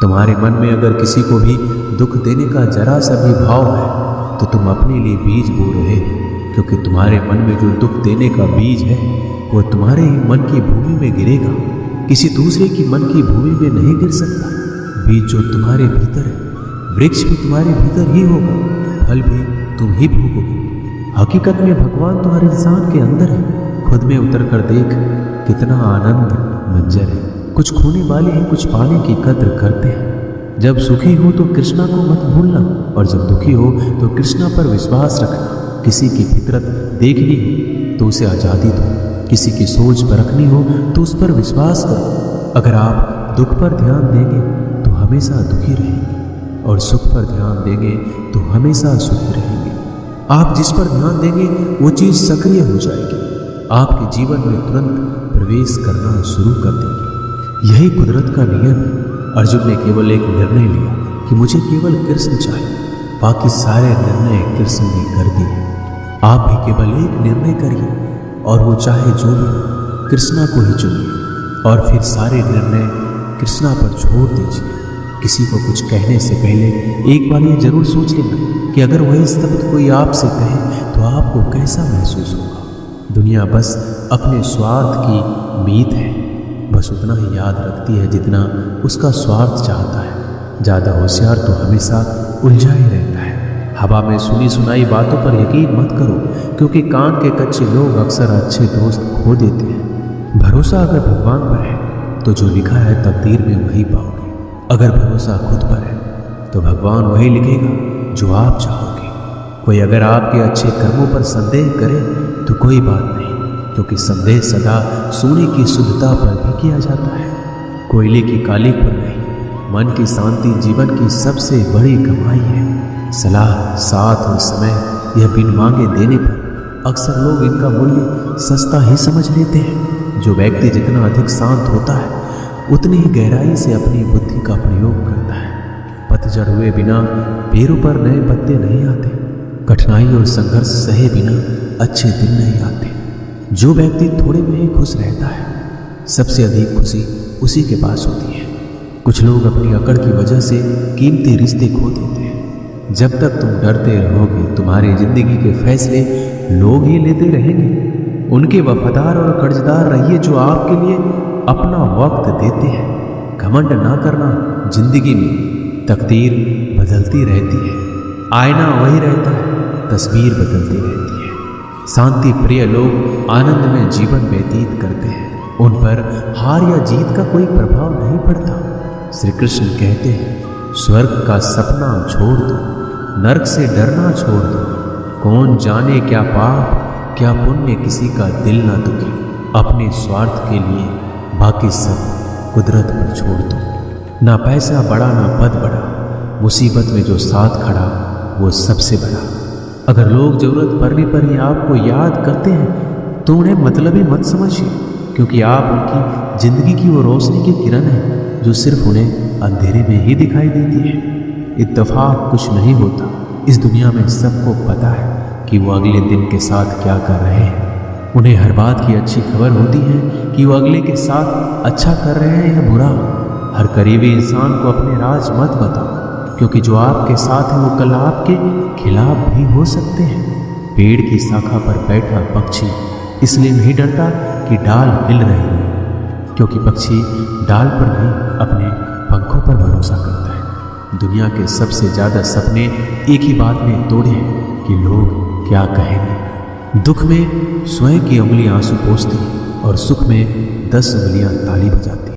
तुम्हारे मन में अगर किसी को भी दुख देने का जरा सा भी भाव है तो तुम अपने लिए बीज बो रहे हो, क्योंकि तुम्हारे मन में जो दुख देने का बीज है वो तुम्हारे ही मन की भूमि में गिरेगा, किसी दूसरे की मन की भूमि में नहीं गिर सकता। बीज जो तुम्हारे भीतर है, वृक्ष भी तुम्हारे भीतर ही होगा, फल भी तुम ही भोगोगे। हकीकत में भगवान तो हर इंसान के अंदर है। खुद में उतर कर देख कितना आनंद मंजर है। कुछ खोने वाले हैं, कुछ पाने की कद्र करते हैं। जब सुखी हो तो कृष्णा को मत भूलना, और जब दुखी हो तो कृष्णा पर विश्वास रखना। किसी की फितरत देखनी हो तो उसे आज़ादी दो, किसी की सोच परखनी हो तो उस पर विश्वास करो। अगर आप दुख पर ध्यान देंगे तो हमेशा दुखी रहेंगे, और सुख पर ध्यान देंगे तो हमेशा सुखी रहेंगे। आप जिस पर ध्यान देंगे वो चीज़ सक्रिय हो जाएगी, आपके जीवन में तुरंत प्रवेश करना शुरू कर देगी। यही कुदरत का नियम है। अर्जुन ने केवल एक निर्णय लिया कि मुझे केवल कृष्ण चाहिए, बाकी सारे निर्णय कृष्ण ने कर दिए। आप भी केवल एक निर्णय करिए, और वो चाहे जो भी, कृष्णा को ही चुनिए, और फिर सारे निर्णय कृष्णा पर छोड़ दीजिए। किसी को कुछ कहने से पहले एक बार ये जरूर सोच लेना कि अगर वही शब्द कोई आपसे कहे तो आपको कैसा महसूस होगा। दुनिया बस अपने स्वार्थ की मीत है, बस उतना ही याद रखती है जितना उसका स्वार्थ चाहता है। ज़्यादा होशियार तो हमेशा उलझा ही रहता है। हवा में सुनी सुनाई बातों पर यकीन मत करो, क्योंकि कान के कच्चे लोग अक्सर अच्छे दोस्त खो देते हैं। भरोसा अगर भगवान पर है तो जो लिखा है तकदीर में वही पाओगे। अगर भरोसा खुद पर है तो भगवान वही लिखेगा जो आप चाहोगे। कोई अगर आपके अच्छे कर्मों पर संदेह करे तो कोई बात नहीं, क्योंकि संदेह सदा सोने की शुद्धता पर भी किया जाता है, कोयले की काली पर नहीं। मन की शांति जीवन की सबसे बड़ी कमाई है। सलाह, साथ और समय यह बिन मांगे देने पर अक्सर लोग इनका मूल्य सस्ता ही समझ लेते हैं। जो व्यक्ति जितना अधिक शांत होता है उतनी ही गहराई से अपनी बुद्धि का प्रयोग करता है। पतझड़ हुए बिना पेड़ों पर नए पत्ते नहीं आते, कठिनाई और संघर्ष सहे बिना अच्छे दिन नहीं आते। जो व्यक्ति थोड़े में ही खुश रहता है, सबसे अधिक खुशी उसी के पास होती है। कुछ लोग अपनी अकड़ की वजह से कीमती रिश्ते खो देते हैं। जब तक तुम डरते रहोगे तुम्हारी जिंदगी के फैसले लोग ही लेते रहेंगे। उनके वफादार और कर्जदार रहिए जो आपके लिए अपना वक्त देते हैं। घमंड ना करना, जिंदगी में तकदीर बदलती रहती है, आईना वही रहता है, तस्वीर बदलती रहती है। शांति प्रिय लोग आनंद में जीवन व्यतीत करते हैं, उन पर हार या जीत का कोई प्रभाव नहीं पड़ता। श्री कृष्ण कहते हैं, स्वर्ग का सपना छोड़ दो, नरक से डरना छोड़ दो। कौन जाने क्या पाप क्या पुण्य किसी का दिल ना दुखे। अपने स्वार्थ के लिए बाकी सब कुदरत पर छोड़ दो। ना पैसा बड़ा ना पद बड़ा, मुसीबत में जो साथ खड़ा वो सबसे बड़ा। अगर लोग जरूरत पड़ने पर ही आपको याद करते हैं तो उन्हें मतलबी मत समझिए, क्योंकि आप उनकी जिंदगी की वो रोशनी की किरण है जो सिर्फ उन्हें अंधेरे में ही दिखाई देती है। इत्तेफाक कुछ नहीं होता। इस दुनिया में सबको पता है कि वो अगले दिन के साथ क्या कर रहे हैं। उन्हें हर बात की अच्छी खबर होती है कि वो अगले के साथ अच्छा कर रहे हैं या बुरा। हर करीबी इंसान को अपने राज मत बताओ, क्योंकि जो आपके साथ है वो कल आपके खिलाफ भी हो सकते हैं। पेड़ की शाखा पर बैठा पक्षी इसलिए नहीं डरता कि डाल हिल रही है, क्योंकि पक्षी डाल पर नहीं अपने पंखों पर भरोसा करता है। दुनिया के सबसे ज़्यादा सपने एक ही बात में तोड़े हैं कि लोग क्या कहेंगे। दुख में स्वयं की उंगलियां आंसू पोंछती और सुख में 10 उंगलियां ताली बजाती।